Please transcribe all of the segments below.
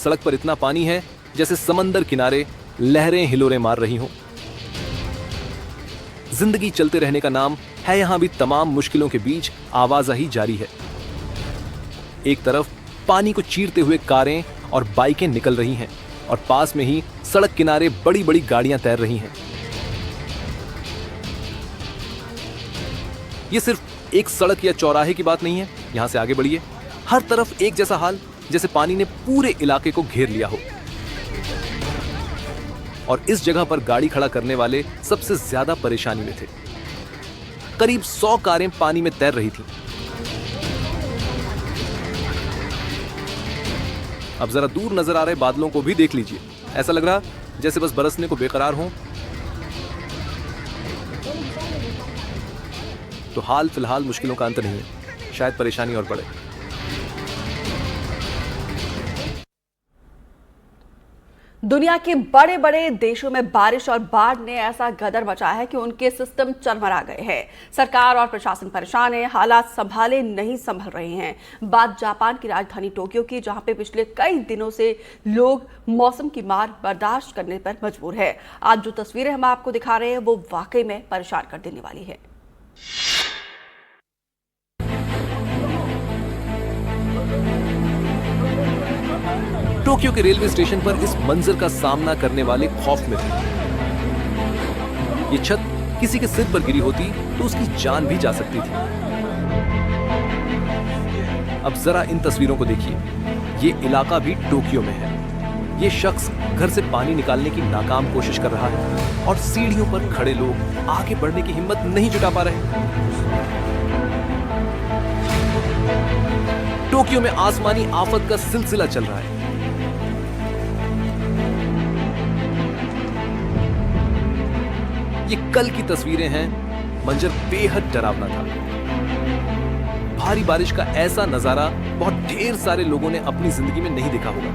सड़क पर इतना पानी है जैसे समंदर किनारे लहरें हिलोरें मार रही हों। जिंदगी चलते रहने का नाम है। यहां भी तमाम मुश्किलों के बीच आवाजाही जारी है। एक तरफ पानी को चीरते हुए कारें और बाइकें निकल रही हैं और पास में ही सड़क किनारे बड़ी बड़ी गाड़ियां तैर रही हैं। ये सिर्फ एक सड़क या चौराहे की बात नहीं है। यहां से आगे बढ़िए, हर तरफ एक जैसा हाल, जैसे पानी ने पूरे इलाके को घेर लिया हो। और इस जगह पर गाड़ी खड़ा करने वाले सबसे ज्यादा परेशानी में थे। करीब 100 कारें पानी में तैर रही थीं। अब जरा दूर नजर आ रहे बादलों को भी देख लीजिए। ऐसा लग रहा जैसे बस बरसने को बेकरार हों। तो हाल फिलहाल मुश्किलों का अंत नहीं है, शायद परेशानी और बढ़े। दुनिया के बड़े बड़े देशों में बारिश और बाढ़ ने ऐसा गदर मचाया है कि उनके सिस्टम चरमरा गए हैं। सरकार और प्रशासन परेशान है, हालात संभाले नहीं संभल रहे हैं। बात जापान की राजधानी टोक्यो की, जहां पे पिछले कई दिनों से लोग मौसम की मार बर्दाश्त करने पर मजबूर है। आज जो तस्वीरें हम आपको दिखा रहे हैं वो वाकई में परेशान कर देने वाली है। टोक्यो के रेलवे स्टेशन पर इस मंजर का सामना करने वाले खौफ में थे। ये छत किसी के सिर पर गिरी होती तो उसकी जान भी जा सकती थी। अब जरा इन तस्वीरों को देखिए। ये इलाका भी टोक्यो में है। ये शख्स घर से पानी निकालने की नाकाम कोशिश कर रहा है और सीढ़ियों पर खड़े लोग आगे बढ़ने की हिम्मत नहीं जुटा पा रहे। टोक्यो में आसमानी आफत का सिलसिला चल रहा है। ये कल की तस्वीरें हैं। मंजर बेहद डरावना था। भारी बारिश का ऐसा नजारा बहुत ढेर सारे लोगों ने अपनी जिंदगी में नहीं देखा होगा।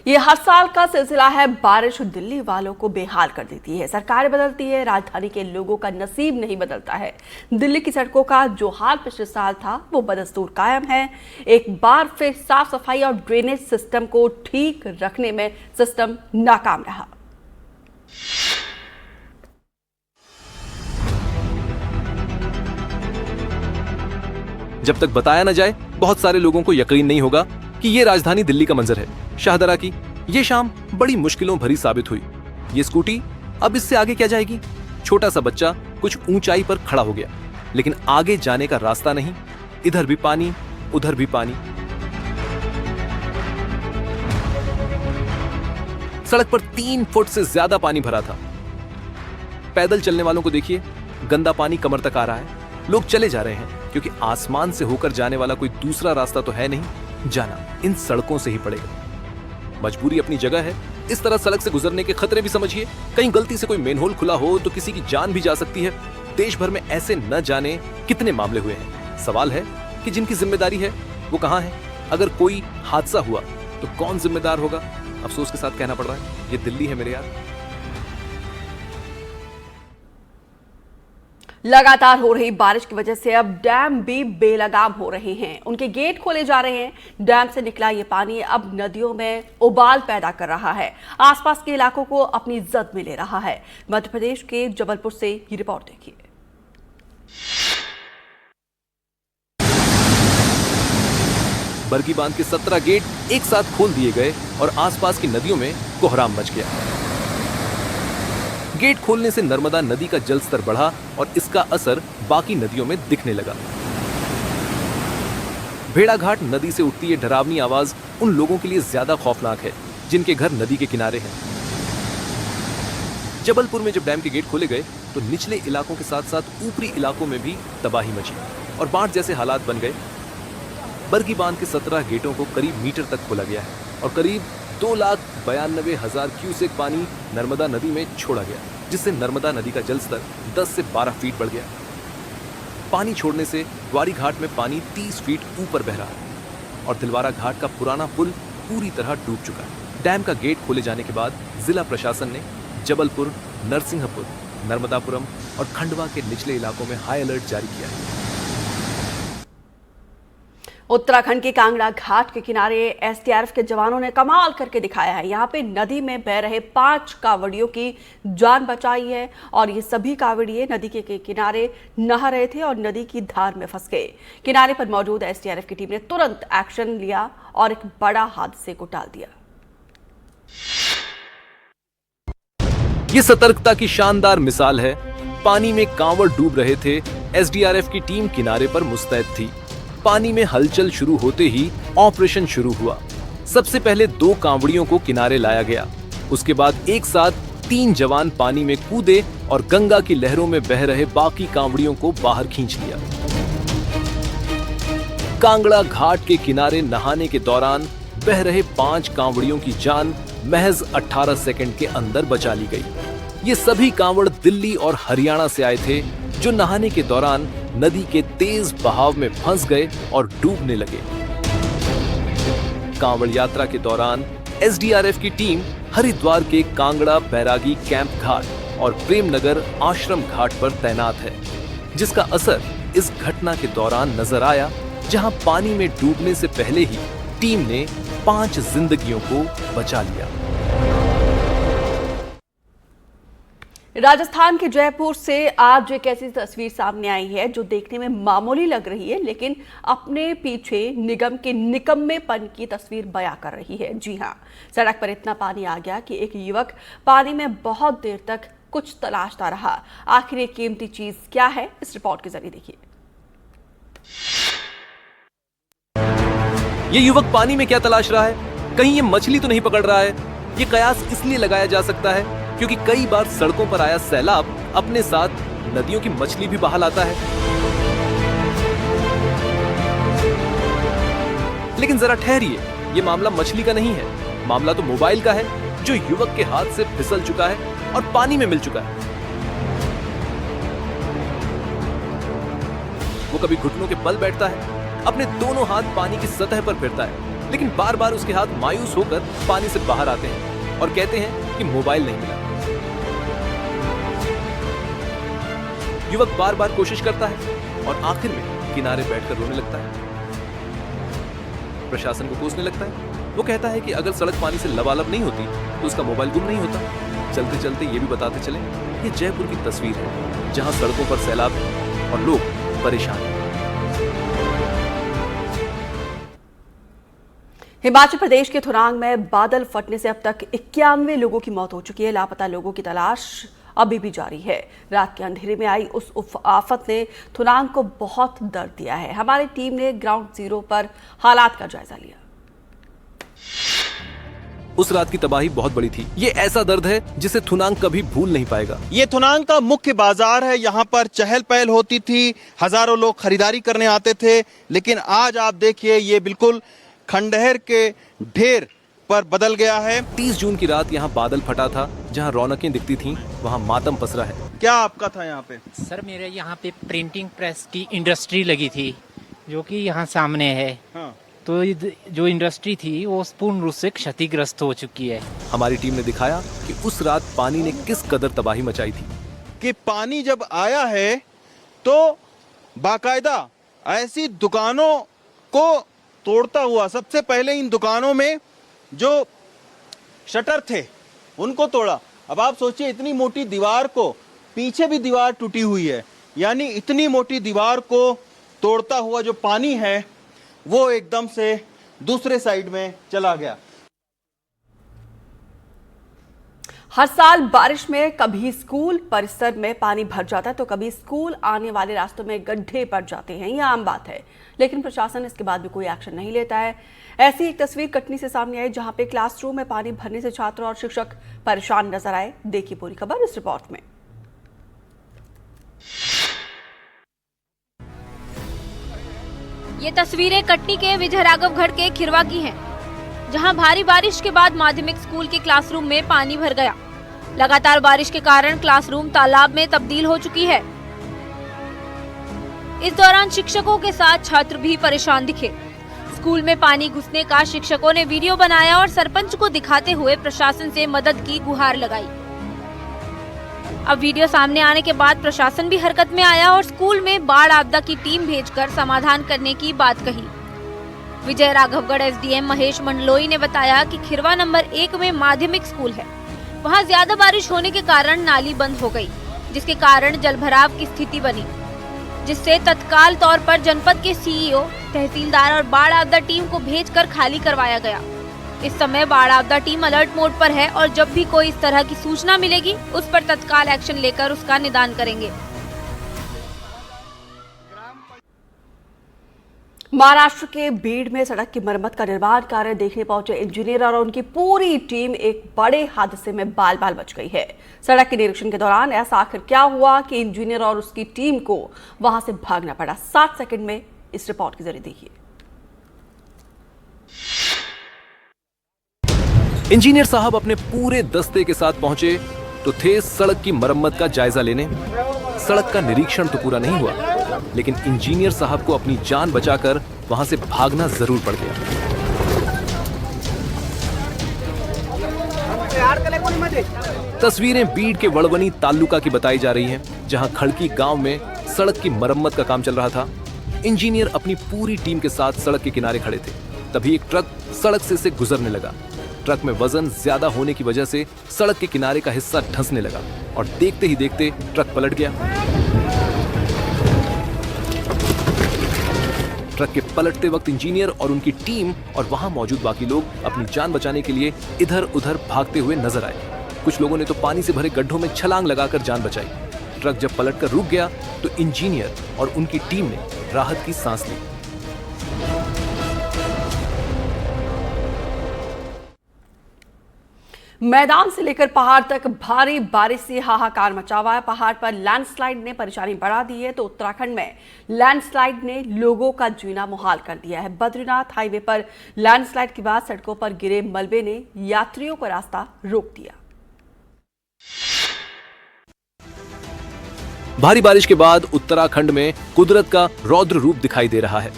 ये हर साल का सिलसिला है। बारिश दिल्ली वालों को बेहाल कर देती है। सरकारें बदलती है, राजधानी के लोगों का नसीब नहीं बदलता है। दिल्ली की सड़कों का जो हाल पिछले साल था वो बदस्तूर कायम है। एक बार फिर साफ सफाई और ड्रेनेज सिस्टम को ठीक रखने में सिस्टम नाकाम रहा। जब तक बताया न जाए बहुत सारे लोगों को यकीन नहीं होगा कि ये राजधानी दिल्ली का मंजर है। शाहदरा की ये शाम बड़ी मुश्किलों भरी साबित हुई। ये स्कूटी अब इससे आगे क्या जाएगी? छोटा सा बच्चा कुछ ऊंचाई पर खड़ा हो गया, लेकिन आगे जाने का रास्ता नहीं। इधर भी पानी, उधर भी पानी। सड़क पर 3 फुट से ज्यादा पानी भरा था। पैदल चलने वालों को देखिए, गंदा पानी कमर तक आ रहा है। लोग चले जा रहे हैं क्योंकि आसमान से होकर जाने वाला कोई दूसरा रास्ता तो है नहीं। जाना इन सड़कों से ही पड़ेगा। मजबूरी अपनी जगह है। इस तरह सड़क से गुजरने के खतरे भी समझिए। कहीं गलती से कोई मेनहोल खुला हो तो किसी की जान भी जा सकती है। देश भर में ऐसे न जाने कितने मामले हुए हैं। सवाल है कि जिनकी जिम्मेदारी है वो कहां है? अगर कोई हादसा हुआ तो कौन जिम्मेदार होगा? अफसोस के साथ कहना पड़ रहा है, ये दिल्ली है मेरे यार। लगातार हो रही बारिश की वजह से अब डैम भी बेलगाम हो रहे हैं। उनके गेट खोले जा रहे हैं। डैम से निकला ये पानी अब नदियों में उबाल पैदा कर रहा है। आसपास के इलाकों को अपनी जद में ले रहा है। मध्य प्रदेश के जबलपुर से ये रिपोर्ट देखिए। बरगी बांध के 17 गेट एक साथ खोल दिए गए और आसपास की नदियों में कोहराम मच गया। गेट खोलने से नर्मदा नदी का जलस्तर बढ़ा और इसका असर बाकी नदियों में दिखने लगा। भेड़ाघाट नदी से उठती ये डरावनी आवाज उन लोगों के लिए ज्यादा खौफनाक है जिनके घर नदी के किनारे हैं। जबलपुर में जब डैम के गेट खोले गए तो निचले इलाकों के साथ साथ ऊपरी इलाकों में भी तबाही मची और बाढ़ जैसे हालात बन गए। बरगी बांध के 17 गेटों को करीब मीटर तक खोला गया है और करीब 2,92,000 क्यूसेक पानी नर्मदा नदी में छोड़ा गया, जिससे नर्मदा नदी का जलस्तर 10 से 12 फीट बढ़ गया। पानी छोड़ने से ग्वारी घाट में पानी 30 फीट ऊपर बह रहा है और दिलवारा घाट का पुराना पुल पूरी तरह डूब चुका है। डैम का गेट खोले जाने के बाद जिला प्रशासन ने जबलपुर, नरसिंहपुर, नर्मदापुरम और खंडवा के निचले इलाकों में हाई अलर्ट जारी किया है। उत्तराखंड के कांगड़ा घाट के किनारे एसडीआरएफ के जवानों ने कमाल करके दिखाया है। यहाँ पे नदी में बह रहे 5 कांवड़ियों की जान बचाई है और ये सभी कांवड़िए नदी के किनारे नहा रहे थे और नदी की धार में फंस गए। किनारे पर मौजूद एसडीआरएफ की टीम ने तुरंत एक्शन लिया और एक बड़ा हादसे को टाल दिया। ये सतर्कता की शानदार मिसाल है। पानी में कांवड़ डूब रहे थे, एसडीआरएफ की टीम किनारे पर मुस्तैद थी। पानी में हलचल शुरू होते ही ऑपरेशन शुरू हुआ। सबसे पहले 2 कांवड़ियों को किनारे लाया गया। उसके बाद एक साथ 3 जवान पानी में कूदे और गंगा की लहरों में बह रहे बाकी कांवड़ियों को बाहर खींच लिया। कांगड़ा घाट के किनारे नहाने के दौरान बह रहे 5 कांवड़ियों की जान महज 18 सेकंड के अंदर बचा ली गई। ये सभी कांवड़ दिल्ली और हरियाणा से आए थे, जो नहाने के दौरान नदी के तेज बहाव में फंस गए और डूबने लगे। कांवड़ यात्रा के दौरान एसडीआरएफ की टीम हरिद्वार के कांगड़ा बैरागी कैंप घाट और प्रेमनगर आश्रम घाट पर तैनात है, जिसका असर इस घटना के दौरान नजर आया, जहां पानी में डूबने से पहले ही टीम ने 5 जिंदगियों को बचा लिया। राजस्थान के जयपुर से आज एक ऐसी तस्वीर सामने आई है जो देखने में मामूली लग रही है, लेकिन अपने पीछे निगम के निकम्मेपन की तस्वीर बयां कर रही है। जी हां, सड़क पर इतना पानी आ गया कि एक युवक पानी में बहुत देर तक कुछ तलाशता रहा। आखिर ये कीमती चीज क्या है, इस रिपोर्ट के जरिए देखिए। ये युवक पानी में क्या तलाश रहा है? कहीं ये मछली तो नहीं पकड़ रहा है? ये कयास इसलिए लगाया जा सकता है क्योंकि कई बार सड़कों पर आया सैलाब अपने साथ नदियों की मछली भी बहा लाता है। लेकिन जरा ठहरिए, ये मामला मछली का नहीं है, मामला तो मोबाइल का है, जो युवक के हाथ से फिसल चुका है और पानी में मिल चुका है। वो कभी घुटनों के बल बैठता है, अपने दोनों हाथ पानी की सतह पर फिरता है, लेकिन बार बार उसके हाथ मायूस होकर पानी से बाहर आते हैं और कहते हैं कि मोबाइल नहीं मिला। युवक बार बार कोशिश करता है और आखिर में किनारे बैठकर रोने लगता है। प्रशासन को कोसने लगता है। वो कहता है कि अगर सड़क पानी से लबालब नहीं होती तो उसका मोबाइल गुम नहीं होता। चलते चलते ये भी बताते चले, ये जयपुर की तस्वीर है, जहां सड़कों पर सैलाब है और लोग परेशान हैं। हिमाचल प्रदेश के थुनांग में बादल फटने से अब तक 91 लोगों की मौत हो चुकी है। लापता लोगों की तलाश अभी भी जारी है। रात के अंधेरे में आई उस आफत ने थुनांग को बहुत दर्द दिया है। हमारी टीम ने ग्राउंड जीरो पर हालात का जायजा लिया। उस रात की तबाही बहुत बड़ी थी। ये ऐसा दर्द है जिसे थुनांग कभी भूल नहीं पाएगा। ये थुनांग का मुख्य बाजार है। यहाँ पर चहल पहल होती थी, हजारों लोग खरीदारी करने आते थे, लेकिन आज आप देखिए ये बिल्कुल खंडहर के ढेर पर बदल गया है। 30 जून की रात यहाँ बादल फटा था। जहाँ रौनकें दिखती थीं, वहाँ मातम पसरा है। क्या आपका था यहाँ पे? सर मेरे यहाँ पे प्रिंटिंग प्रेस की इंडस्ट्री लगी थी, जो कि यहाँ सामने है। हाँ। तो जो इंडस्ट्री थी वो पूर्ण रूप से क्षतिग्रस्त हो चुकी है। हमारी टीम ने दिखाया कि उस रात पानी ने किस कदर तबाही मचाई थी। कि पानी जब आया है तो बाकायदा ऐसी दुकानों को तोड़ता हुआ, सबसे पहले इन दुकानों में जो शटर थे उनको तोड़ा। अब आप सोचिए, इतनी मोटी दीवार को, पीछे भी दीवार टूटी हुई है, यानी इतनी मोटी दीवार को तोड़ता हुआ जो पानी है वो एकदम से दूसरे साइड में चला गया। हर साल बारिश में कभी स्कूल परिसर में पानी भर जाता है तो कभी स्कूल आने वाले रास्तों में गड्ढे पड़ जाते हैं। यह आम बात है, लेकिन प्रशासन इसके बाद भी कोई एक्शन नहीं लेता है। ऐसी एक तस्वीर कटनी से सामने आई, जहां पे क्लासरूम में पानी भरने से छात्र और शिक्षक परेशान नजर आए। देखिए पूरी खबर इस रिपोर्ट में। ये तस्वीरें कटनी के विजय राघवगढ़ के खिरवा की हैं, जहां भारी बारिश के बाद माध्यमिक स्कूल के क्लासरूम में पानी भर गया। लगातार बारिश के कारण क्लासरूम तालाब में तब्दील हो चुकी है। इस दौरान शिक्षकों के साथ छात्र भी परेशान दिखे। स्कूल में पानी घुसने का शिक्षकों ने वीडियो बनाया और सरपंच को दिखाते हुए प्रशासन से मदद की गुहार लगाई। अब वीडियो सामने आने के बाद प्रशासन भी हरकत में आया और स्कूल में बाढ़ आपदा की टीम भेजकर समाधान करने की बात कही। विजय राघवगढ़ एसडीएम महेश मंडलोई ने बताया कि खिरवा नंबर 1 में माध्यमिक स्कूल है। वहां ज्यादा बारिश होने के कारण नाली बंद हो गई, जिसके कारण जलभराव की स्थिति बनी, जिससे तत्काल तौर पर जनपद के सीईओ, तहसीलदार और बाढ़ आपदा टीम को भेजकर खाली करवाया गया। इस समय बाढ़ आपदा टीम अलर्ट मोड पर है और जब भी कोई इस तरह की सूचना मिलेगी उस पर तत्काल एक्शन लेकर उसका निदान करेंगे। महाराष्ट्र के बीड़ में सड़क की मरम्मत का निर्माण कार्य देखने पहुंचे इंजीनियर और उनकी पूरी टीम एक बड़े हादसे में बाल बाल बच गई है। सड़क के निरीक्षण के दौरान ऐसा आखिर क्या हुआ कि इंजीनियर और उसकी टीम को वहां से भागना पड़ा? 7 सेकंड में इस रिपोर्ट के जरिए देखिए। इंजीनियर साहब अपने पूरे दस्ते के साथ पहुंचे तो थे सड़क की मरम्मत का जायजा लेने। सड़क का निरीक्षण तो पूरा नहीं हुआ, लेकिन इंजीनियर साहब को अपनी जान बचाकर वहां से भागना जरूर पड़ गया। तस्वीरें बीड़ के वड़वनी तालुका की बताई जा रही हैं, जहां खड़की गांव में सड़क की मरम्मत का काम चल रहा था। इंजीनियर अपनी पूरी टीम के साथ सड़क के किनारे खड़े थे, तभी एक ट्रक सड़क से गुजरने लगा। ट्रक में वजन ज्यादा होने की वजह से सड़क के किनारे का हिस्सा धंसने लगा और देखते ही देखते ट्रक पलट गया। ट्रक के पलटते वक्त इंजीनियर और उनकी टीम और वहां मौजूद बाकी लोग अपनी जान बचाने के लिए इधर उधर भागते हुए नजर आए। कुछ लोगों ने तो पानी से भरे गड्ढों में छलांग लगाकर जान बचाई। ट्रक जब पलटकर रुक गया तो इंजीनियर और उनकी टीम ने राहत की सांस ली। मैदान से लेकर पहाड़ तक भारी बारिश से हाहाकार मचा हुआ है। पहाड़ पर लैंडस्लाइड ने परेशानी बढ़ा दी है तो उत्तराखंड में लैंडस्लाइड ने लोगों का जीना मुहाल कर दिया है। बद्रीनाथ हाईवे पर लैंडस्लाइड के बाद सड़कों पर गिरे मलबे ने यात्रियों का रास्ता रोक दिया। भारी बारिश के बाद उत्तराखंड में कुदरत का रौद्र रूप दिखाई दे रहा है।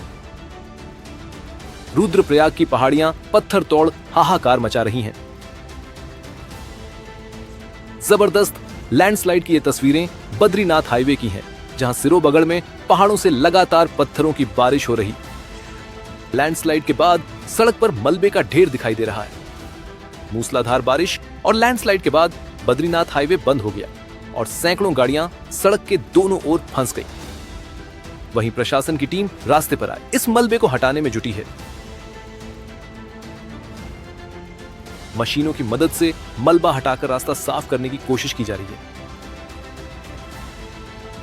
रुद्रप्रयाग की पहाड़ियां पत्थर तोड़ हाहाकार मचा रही हैं। जबरदस्त लैंडस्लाइड की ये तस्वीरें बद्रीनाथ हाईवे की हैं, जहां सिरोबगढ़ में पहाड़ों से लगातार पत्थरों की बारिश हो रही। लैंडस्लाइड के बाद सड़क पर मलबे का ढेर दिखाई दे रहा है। मूसलाधार बारिश और लैंडस्लाइड के बाद बद्रीनाथ हाईवे बंद हो गया और सैकड़ों गाड़ियां सड़क के दोनों ओर फंस गई। वहीं प्रशासन की टीम रास्ते पर आई, इस मलबे को हटाने में जुटी है। मशीनों की मदद से मलबा हटाकर रास्ता साफ करने की कोशिश की जा रही है।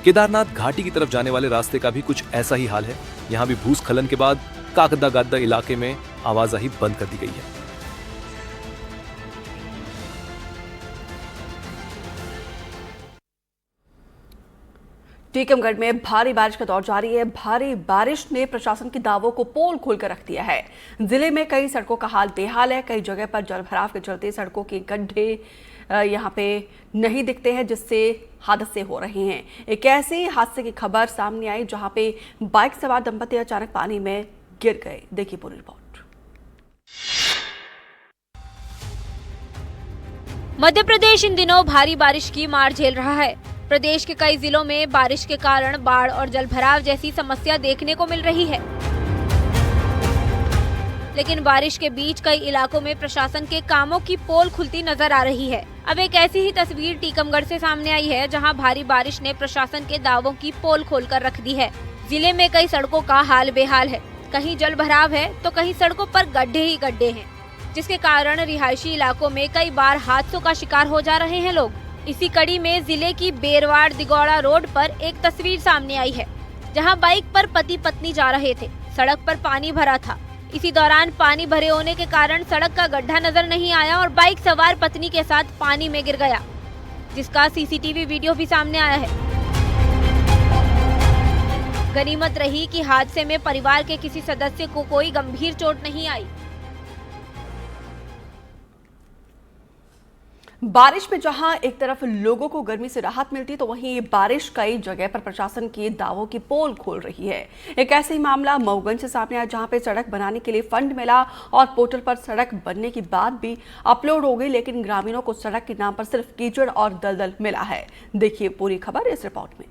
केदारनाथ घाटी की तरफ जाने वाले रास्ते का भी कुछ ऐसा ही हाल है। यहां भी भूस्खलन के बाद काकदा गाद्दा इलाके में आवाजाही बंद कर दी गई है। टीकमगढ़ में भारी बारिश का दौर जारी है। भारी बारिश ने प्रशासन के दावों को पोल खोलकर रख दिया है। जिले में कई सड़कों का हाल बेहाल है। कई जगह पर जलभराव के चलते सड़कों के गड्ढे यहां पे नहीं दिखते हैं, जिससे हादसे हो रहे हैं। एक ऐसे हादसे की खबर सामने आई जहां पे बाइक सवार दंपति अचानक पानी में गिर गए। देखिए पूरी रिपोर्ट। मध्य प्रदेश इन दिनों भारी बारिश की मार झेल रहा है। प्रदेश के कई जिलों में बारिश के कारण बाढ़ और जलभराव जैसी समस्या देखने को मिल रही है। लेकिन बारिश के बीच कई इलाकों में प्रशासन के कामों की पोल खुलती नजर आ रही है। अब एक ऐसी ही तस्वीर टीकमगढ़ से सामने आई है, जहां भारी बारिश ने प्रशासन के दावों की पोल खोलकर रख दी है। जिले में कई सड़कों का हाल बेहाल है। कहीं जलभराव है तो कहीं सड़कों पर गड्ढे ही गड्ढे हैं, जिसके कारण रिहायशी इलाकों में कई बार हादसों का शिकार हो जा रहे हैं लोग। इसी कड़ी में जिले की बेरवाड़ दिगौड़ा रोड पर एक तस्वीर सामने आई है, जहां बाइक पर पति पत्नी जा रहे थे। सड़क पर पानी भरा था। इसी दौरान पानी भरे होने के कारण सड़क का गड्ढा नजर नहीं आया और बाइक सवार पत्नी के साथ पानी में गिर गया, जिसका सीसीटीवी वीडियो भी सामने आया है। गनीमत रही कि हादसे में परिवार के किसी सदस्य को कोई गंभीर चोट नहीं आई। बारिश में जहां एक तरफ लोगों को गर्मी से राहत मिलती है, तो वहीं ये बारिश कई जगह पर प्रशासन के दावों की पोल खोल रही है। एक ऐसे ही मामला मऊगंज से सामने आया, जहां पे सड़क बनाने के लिए फंड मिला और पोर्टल पर सड़क बनने के बाद भी अपलोड हो गई, लेकिन ग्रामीणों को सड़क के नाम पर सिर्फ कीचड़ और दलदल मिला है। देखिए पूरी खबर इस रिपोर्ट में।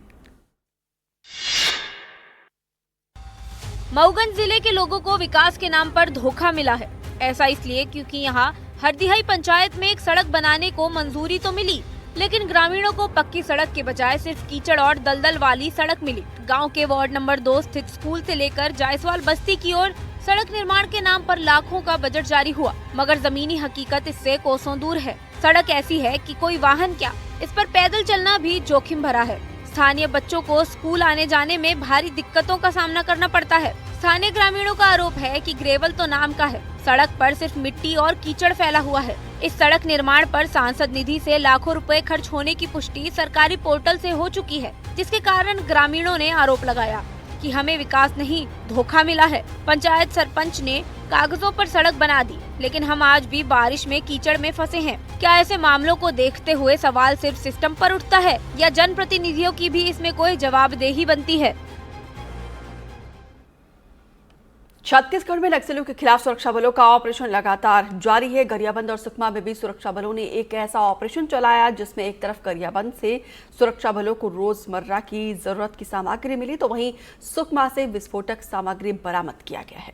मऊगंज जिले के लोगों को विकास के नाम पर धोखा मिला है। ऐसा इसलिए क्योंकि यहाँ हरदिहाई पंचायत में एक सड़क बनाने को मंजूरी तो मिली, लेकिन ग्रामीणों को पक्की सड़क के बजाय सिर्फ कीचड़ और दलदल वाली सड़क मिली। गांव के वार्ड नंबर 2 स्थित स्कूल से लेकर जायसवाल बस्ती की ओर सड़क निर्माण के नाम पर लाखों का बजट जारी हुआ, मगर जमीनी हकीकत इससे कोसों दूर है। सड़क ऐसी है कि कोई वाहन क्या, इस पर पैदल चलना भी जोखिम भरा है। स्थानीय बच्चों को स्कूल आने जाने में भारी दिक्कतों का सामना करना पड़ता है। स्थानीय ग्रामीणों का आरोप है कि ग्रेवल तो नाम का है, सड़क पर सिर्फ मिट्टी और कीचड़ फैला हुआ है। इस सड़क निर्माण पर सांसद निधि से लाखों रुपए खर्च होने की पुष्टि सरकारी पोर्टल से हो चुकी है, जिसके कारण ग्रामीणों ने आरोप लगाया कि हमें विकास नहीं, धोखा मिला है। पंचायत सरपंच ने कागजों पर सड़क बना दी, लेकिन हम आज भी बारिश में कीचड़ में फंसे हैं। क्या ऐसे मामलों को देखते हुए सवाल सिर्फ सिस्टम पर उठता है या जनप्रतिनिधियों की भी इसमें कोई जवाबदेही बनती है? छत्तीसगढ़ में नक्सलियों के खिलाफ सुरक्षा बलों का ऑपरेशन लगातार जारी है। गरियाबंद और सुकमा में भी सुरक्षा बलों ने एक ऐसा ऑपरेशन चलाया जिसमें एक तरफ गरियाबंद से सुरक्षा बलों को रोजमर्रा की जरूरत की सामग्री मिली, तो वहीं सुकमा से विस्फोटक सामग्री बरामद किया गया है।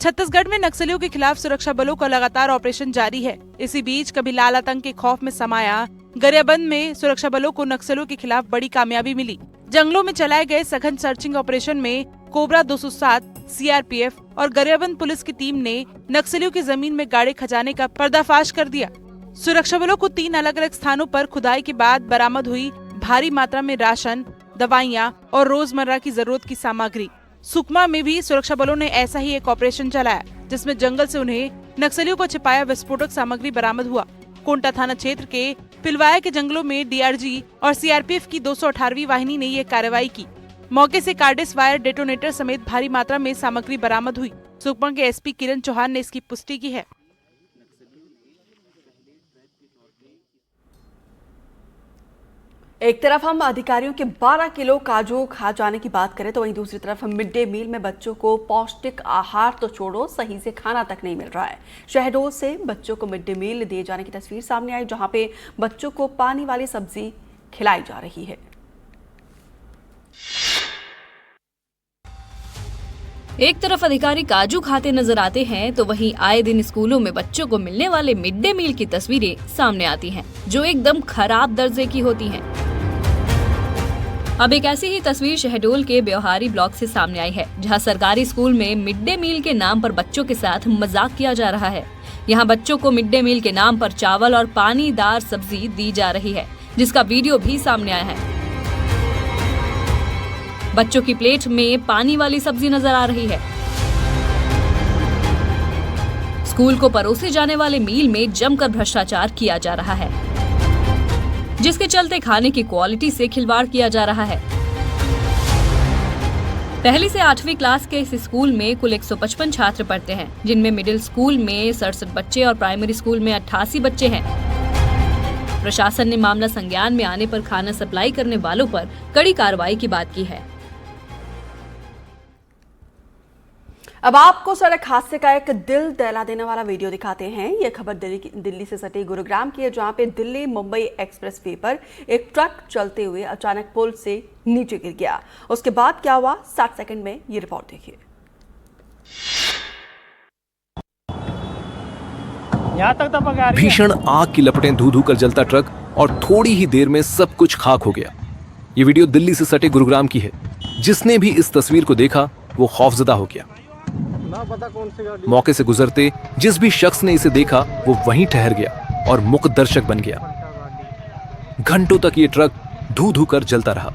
छत्तीसगढ़ में नक्सलियों के खिलाफ सुरक्षा बलों का लगातार ऑपरेशन जारी है। इसी बीच कभी लाल आतंक के खौफ में समाया गरियाबंद में सुरक्षा बलों को नक्सलियों के खिलाफ बड़ी कामयाबी मिली। जंगलों में चलाए गए सघन सर्चिंग ऑपरेशन में कोबरा 207, सीआरपीएफ और गरियाबंद पुलिस की टीम ने नक्सलियों की जमीन में गाड़े खजाने का पर्दाफाश कर दिया। सुरक्षा बलों को 3 अलग अलग स्थानों पर खुदाई के बाद बरामद हुई भारी मात्रा में राशन, दवाइयां और रोजमर्रा की जरूरत की सामग्री। सुकमा में भी सुरक्षा बलों ने ऐसा ही एक ऑपरेशन चलाया, जिसमें जंगल से उन्हें नक्सलियों को छिपाया विस्फोटक सामग्री बरामद हुआ। कोंटा थाना क्षेत्र के पिलवाया के जंगलों में डीआरजी और सीआरपीएफ की 218वीं वाहिनी ने ये कार्रवाई की। मौके से कार्डिस वायर डेटोनेटर समेत भारी मात्रा में सामग्री बरामद हुई। सुकमा के एसपी किरण चौहान ने इसकी पुष्टि की है। एक तरफ हम अधिकारियों के 12 किलो काजू खा जाने की बात करें, तो वहीं दूसरी तरफ मिड डे मील में बच्चों को पौष्टिक आहार तो छोड़ो, सही से खाना तक नहीं मिल रहा है। शहडोल से बच्चों को मिड डे मील दिए जाने की तस्वीर सामने आई, जहां पे बच्चों को पानी वाली सब्जी खिलाई जा रही है। एक तरफ अधिकारी काजू खाते नजर आते हैं, तो वहीं आए दिन स्कूलों में बच्चों को मिलने वाले मिड डे मील की तस्वीरें सामने आती हैं, जो एकदम खराब दर्जे की होती हैं। अब एक ऐसी ही तस्वीर शहडोल के ब्यौहारी ब्लॉक से सामने आई है, जहां सरकारी स्कूल में मिड डे मील के नाम पर बच्चों के साथ मजाक किया जा रहा है। यहां बच्चों को मिड डे मील के नाम पर चावल और पानीदार सब्जी दी जा रही है, जिसका वीडियो भी सामने आया है। बच्चों की प्लेट में पानी वाली सब्जी नजर आ रही है। स्कूल को परोसे जाने वाले मील में जमकर भ्रष्टाचार किया जा रहा है, जिसके चलते खाने की क्वालिटी से खिलवाड़ किया जा रहा है। पहली से 8वीं क्लास के इस स्कूल में कुल 155 छात्र पढ़ते हैं, जिनमें मिडिल स्कूल में 67 बच्चे और प्राइमरी स्कूल में 88 बच्चे हैं। प्रशासन ने मामला संज्ञान में आने पर खाना सप्लाई करने वालों पर कड़ी कार्रवाई की बात की है। अब आपको सड़क हादसे का एक दिल दहला देने वाला वीडियो दिखाते हैं। यह खबर दिल्ली से सटे गुरुग्राम की है, जहां पे दिल्ली मुंबई एक्सप्रेसवे पर एक ट्रक चलते हुए अचानक पुल से नीचे गिर गया। उसके बाद क्या हुआ, 60 सेकंड में ये रिपोर्ट देखिए। भीषण आग की लपटें धू धू कर जलता ट्रक और थोड़ी ही देर में सब कुछ खाक हो गया। ये वीडियो दिल्ली से सटे गुरुग्राम की है। जिसने भी इस तस्वीर को देखा वो खौफजदा हो गया। मौके से गुजरते जिस भी शख्स ने इसे देखा वो वहीं ठहर गया और मूक दर्शक बन गया। घंटों तक ये ट्रक धू धू कर जलता रहा।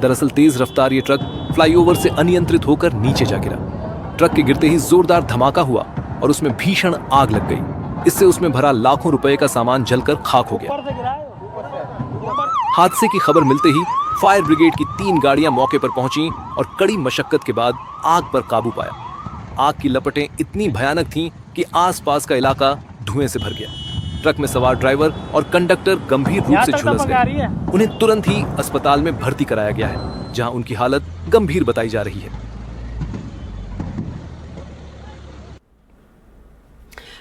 दरअसल तेज रफ्तार ये ट्रक फ्लाईओवर से अनियंत्रित होकर नीचे जा गिरा। ट्रक के गिरते ही जोरदार धमाका हुआ और उसमें भीषण आग लग गई। इससे उसमें भरा लाखों रुपए का सामान जलकर खाक हो गया। हादसे की खबर मिलते ही फायर ब्रिगेड की 3 गाड़ियां मौके पर पहुंची और कड़ी मशक्कत के बाद आग पर काबू पाया। आग की लपटें इतनी भयानक थीं कि आसपास का इलाका धुएं से भर गया। ट्रक में सवार ड्राइवर और कंडक्टर गंभीर रूप से झुलस गए। उन्हें तुरंत ही अस्पताल में भर्ती कराया गया है, जहां उनकी हालत गंभीर बताई जा रही है।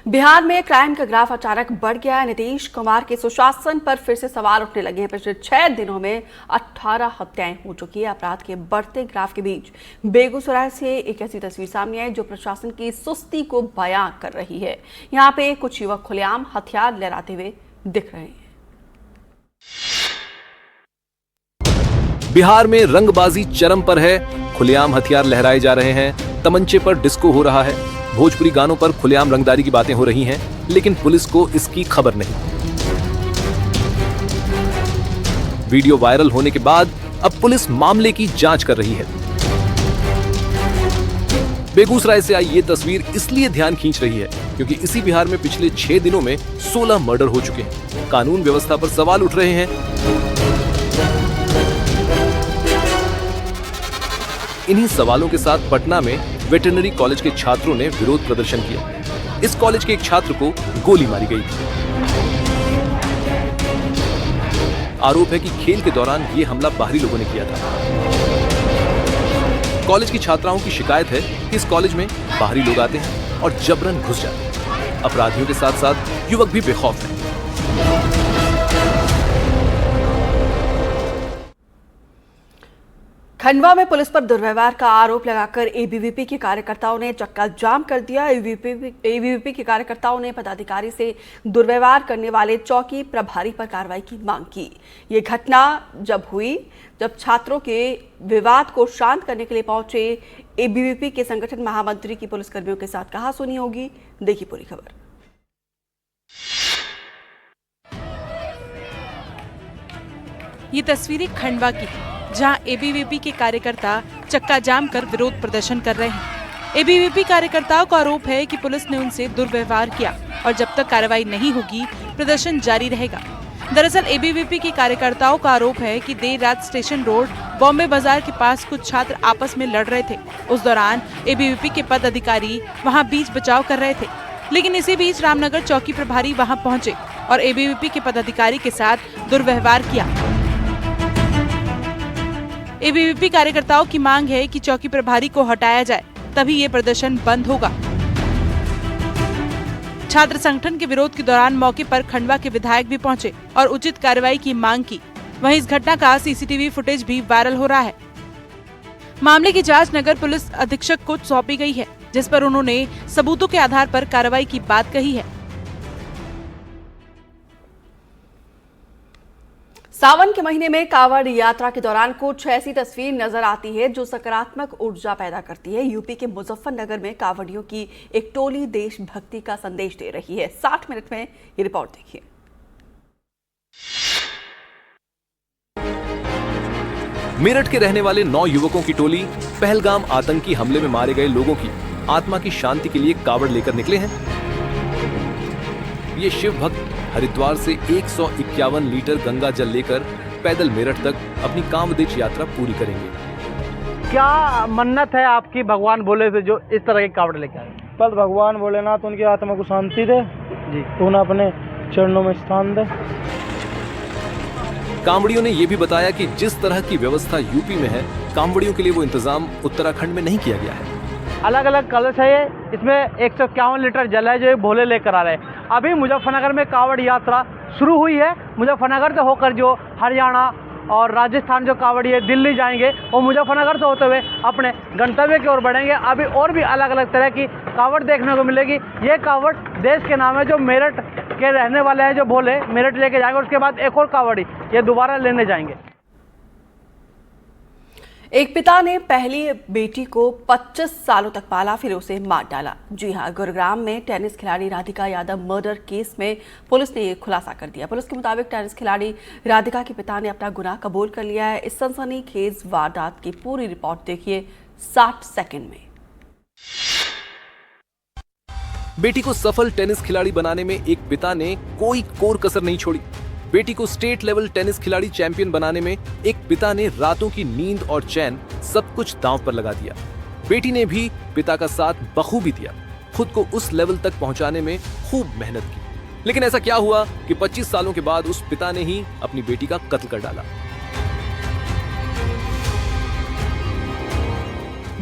बिहार में क्राइम का ग्राफ अचानक बढ़ गया है। नीतीश कुमार के सुशासन पर फिर से सवाल उठने लगे हैं। पिछले 6 दिनों में 18 हत्याएं हो चुकी है। अपराध के बढ़ते ग्राफ के बीच बेगूसराय से एक ऐसी तस्वीर सामने आई जो प्रशासन की सुस्ती को बयां कर रही है। यहाँ पे कुछ युवक खुलेआम हथियार लहराते हुए दिख रहे हैं। बिहार में रंगबाजी चरम पर है। खुलेआम हथियार लहराए जा रहे हैं। तमंचे पर डिस्को हो रहा है। भोजपुरी गानों पर खुलेआम रंगदारी की बातें हो रही हैं, लेकिन पुलिस को इसकी खबर नहीं। वीडियो वायरल होने के बाद अब पुलिस मामले की जांच कर रही है। बेगूसराय से आई ये तस्वीर इसलिए ध्यान खींच रही है क्योंकि इसी बिहार में पिछले 6 दिनों में 16 मर्डर हो चुके हैं। कानून व्यवस्था पर सवाल उठ रहे हैं। इन्हीं सवालों के साथ पटना में वेटरनरी कॉलेज के छात्रों ने विरोध प्रदर्शन किया। इस कॉलेज के एक छात्र को गोली मारी गई थी। आरोप है कि खेल के दौरान ये हमला बाहरी लोगों ने किया था। कॉलेज की छात्राओं की शिकायत है कि इस कॉलेज में बाहरी लोग आते हैं और जबरन घुस जाते हैं। अपराधियों के साथ साथ युवक भी बेखौफ हैं। खंडवा में पुलिस पर दुर्व्यवहार का आरोप लगाकर एबीवीपी के कार्यकर्ताओं ने चक्का जाम कर दिया। एबीवीपी के कार्यकर्ताओं ने पदाधिकारी से दुर्व्यवहार करने वाले चौकी प्रभारी पर कार्रवाई की मांग की। ये घटना जब छात्रों के विवाद को शांत करने के लिए पहुंचे एबीवीपी के संगठन महामंत्री की पुलिसकर्मियों के साथ कहा सुनी होगी। देखिए पूरी खबर। ये तस्वीरें खंडवा की है, जहां एबीवीपी के कार्यकर्ता चक्का जाम कर विरोध प्रदर्शन कर रहे हैं। एबीवीपी कार्यकर्ताओं का आरोप है कि पुलिस ने उनसे दुर्व्यवहार किया और जब तक कार्रवाई नहीं होगी प्रदर्शन जारी रहेगा। दरअसल एबीवीपी के कार्यकर्ताओं का आरोप है कि देर रात स्टेशन रोड बॉम्बे बाजार के पास कुछ छात्र आपस में लड़ रहे थे। उस दौरान एबीवीपी के पद अधिकारी वहां बीच बचाव कर रहे थे, लेकिन इसी बीच रामनगर चौकी प्रभारी वहां पहुंचे और एबीवीपी के पदाधिकारी के साथ दुर्व्यवहार किया। एबीवीपी कार्यकर्ताओं की मांग है कि चौकी प्रभारी को हटाया जाए, तभी ये प्रदर्शन बंद होगा। छात्र संगठन के विरोध के दौरान मौके पर खंडवा के विधायक भी पहुंचे और उचित कार्रवाई की मांग की। वहीं इस घटना का सीसीटीवी फुटेज भी वायरल हो रहा है। मामले की जांच नगर पुलिस अधीक्षक को सौंपी गई है, जिस पर उन्होंने सबूतों के आधार पर कार्रवाई की बात कही है। सावन के महीने में कांवड़ यात्रा के दौरान कुछ ऐसी तस्वीर नजर आती है जो सकारात्मक ऊर्जा पैदा करती है। यूपी के मुजफ्फरनगर में कांवड़ियों की एक टोली देशभक्ति का संदेश दे रही है। 60 मिनट में ये रिपोर्ट देखिए। मेरठ के रहने वाले 9 युवकों की टोली पहलगाम आतंकी हमले में मारे गए लोगों की आत्मा की शांति के लिए कांवड़ लेकर निकले हैं। ये शिव भक्त हरिद्वार से 151 लीटर गंगा जल लेकर पैदल मेरठ तक अपनी कांवड़ेज यात्रा पूरी करेंगे। क्या मन्नत है आपकी भगवान भोले से जो इस तरह के कांवड़ लेकर आए? पर भगवान भोलेनाथ उनकी आत्मा को शांति दे जी, उन्हें अपने चरणों में स्थान दे। कांवड़ियों ने यह भी बताया कि जिस तरह की व्यवस्था यूपी में है, कांवड़ियों के लिए वो इंतजाम उत्तराखंड में नहीं किया गया है। अलग अलग कलश है ये, इसमें 151 लीटर जल है जो भोले लेकर आ रहे हैं। अभी मुजफ्फरनगर में कांवड़ यात्रा शुरू हुई है। मुजफ्फरनगर से होकर जो हरियाणा और राजस्थान जो कांवड़ी है दिल्ली जाएंगे, वो मुजफ्फरनगर से होते हुए अपने गंतव्य की ओर बढ़ेंगे। अभी और भी अलग अलग तरह की कांवड़ देखने को मिलेगी। ये कांवड़ देश के नाम है जो मेरठ के रहने वाले हैं, जो भोले मेरठ लेके जाएंगे। उसके बाद एक और कांवड़ी ये दोबारा लेने जाएंगे। एक पिता ने पहली बेटी को 25 सालों तक पाला, फिर उसे मार डाला। जी हां, गुरुग्राम में टेनिस खिलाड़ी राधिका यादव मर्डर केस में पुलिस ने ये खुलासा कर दिया। पुलिस के मुताबिक टेनिस खिलाड़ी राधिका के पिता ने अपना गुनाह कबूल कर लिया है। इस सनसनीखेज वारदात की पूरी रिपोर्ट देखिए 60 सेकंड में। बेटी को सफल टेनिस खिलाड़ी बनाने में एक पिता ने कोई कोर कसर नहीं छोड़ी। बेटी को स्टेट लेवल टेनिस खिलाड़ी चैंपियन बनाने में एक पिता ने रातों की नींद और चैन सब कुछ दांव पर लगा दिया। बेटी ने भी पिता का साथ बखूबी दिया, खुद को उस लेवल तक पहुंचाने में खूब मेहनत की। लेकिन ऐसा क्या हुआ कि 25 सालों के बाद उस पिता ने ही अपनी बेटी का कत्ल कर डाला।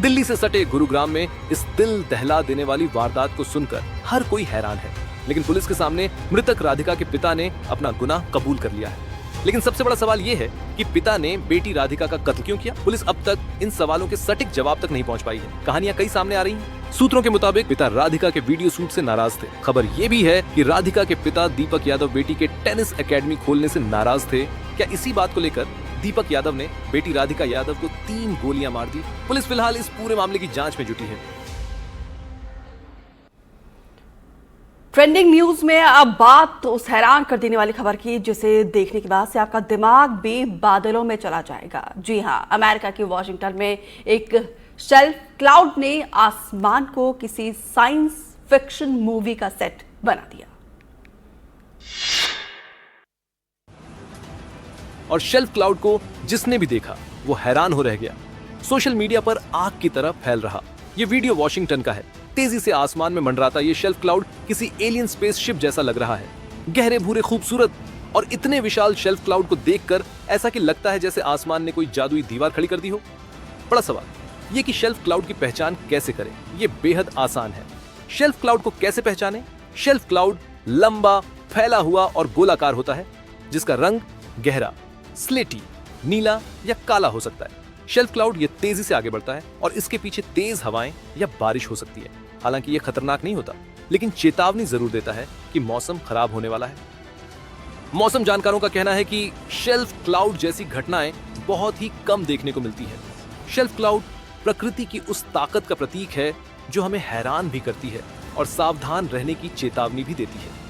दिल्ली से सटे गुरुग्राम में इस दिल दहला देने वाली वारदात को सुनकर हर कोई हैरान है, लेकिन पुलिस के सामने मृतक राधिका के पिता ने अपना गुनाह कबूल कर लिया है। लेकिन सबसे बड़ा सवाल यह है कि पिता ने बेटी राधिका का कत्ल क्यों किया? पुलिस अब तक इन सवालों के सटीक जवाब तक नहीं पहुंच पाई है। कहानियां कई सामने आ रही हैं। सूत्रों के मुताबिक पिता राधिका के वीडियो शूट से नाराज थे। खबर यह भी है कि राधिका के पिता दीपक यादव बेटी के टेनिस एकेडमी खोलने से नाराज थे। क्या इसी बात को लेकर दीपक यादव ने बेटी राधिका यादव को 3 गोलियां मार दी? पुलिस फिलहाल इस पूरे मामले की जांच में जुटी है। ट्रेंडिंग न्यूज में अब बात उस हैरान कर देने वाली खबर की जिसे देखने के बाद से आपका दिमाग भी बादलों में चला जाएगा। जी हां, अमेरिका के वॉशिंगटन में एक शेल्फ क्लाउड ने आसमान को किसी साइंस फिक्शन मूवी का सेट बना दिया। और शेल्फ क्लाउड को जिसने भी देखा वो हैरान हो रह गया। सोशल मीडिया पर आग की तरह फैल रहा। ये वीडियो वॉशिंगटन का है। तेजी से आसमान में मंडराता ये शेल्फ क्लाउड किसी एलियन स्पेसशिप जैसा लग रहा है। गहरे भूरे खूबसूरत और इतने विशाल शेल्फ क्लाउड को देखकर ऐसा कि लगता है जैसे आसमान ने कोई जादुई दीवार खड़ी कर दी हो। बड़ा सवाल ये कि शेल्फ क्लाउड की पहचान कैसे करें? ये बेहद आसान है। शेल्फ क्लाउड को कैसे पहचानें? शेल्फ क्लाउड लंबा, फैला हुआ और गोलाकार होता है, जिसका रंग गहरा, स्लेटी, नीला या काला हो सकता है। शेल्फ क्लाउड ये तेजी से आगे बढ़ता है और इसके पीछे तेज हवाएं या बारिश हो सकती है। हालांकि ये खतरनाक नहीं होता, लेकिन चेतावनी जरूर देता है कि मौसम खराब होने वाला है। मौसम जानकारों का कहना है कि शेल्फ क्लाउड जैसी घटनाएं बहुत ही कम देखने को मिलती है। शेल्फ क्लाउड प्रकृति की उस ताकत का प्रतीक है जो हमें हैरान भी करती है और सावधान रहने की चेतावनी भी देती है।